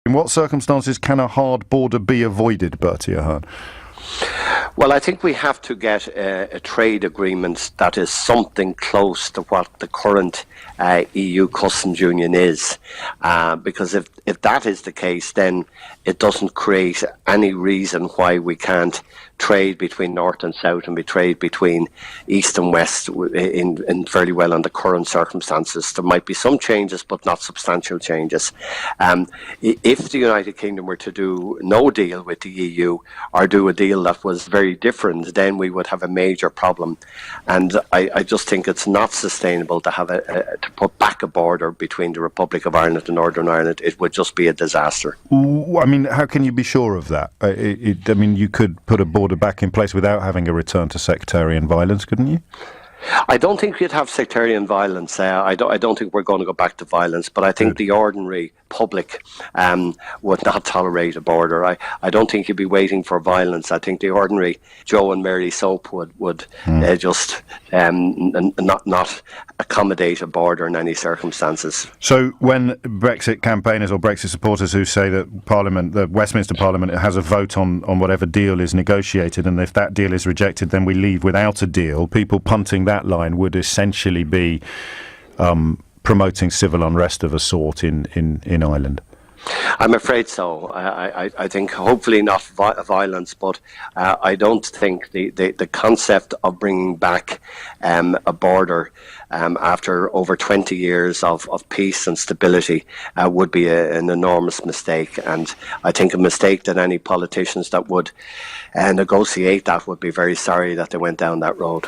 In what circumstances can a hard border be avoided, Bertie Ahern? Well, I think we have to get a trade agreement that is something close to what the current EU customs union is, because if that is the case, then it doesn't create any reason why we can't trade between north and south and trade between east and west in fairly well under current circumstances. There might be some changes, but not substantial changes. If the United Kingdom were to do no deal with the EU or do a deal that was very different, then we would have a major problem. And I just think it's not sustainable to have to put back a border between the Republic of Ireland and Northern Ireland. It would just be a disaster. I mean, how can you be sure of that? I mean, you could put a border back in place without having a return to sectarian violence, couldn't you? I don't think you'd have sectarian violence. I don't think we're going to go back to violence, but I think the ordinary public would not tolerate a border. I don't think you'd be waiting for violence. I think the ordinary Joe and Mary Soap would just not accommodate a border in any circumstances. So when Brexit campaigners or Brexit supporters who say that Parliament, the Westminster Parliament, has a vote on whatever deal is negotiated, and if that deal is rejected, then we leave without a deal, people punting that line would essentially be promoting civil unrest of a sort in Ireland. I'm afraid so. I think hopefully not violence, but I don't think the concept of bringing back a border after over 20 years of peace and stability would be an enormous mistake. And I think a mistake that any politicians that would negotiate that would be very sorry that they went down that road.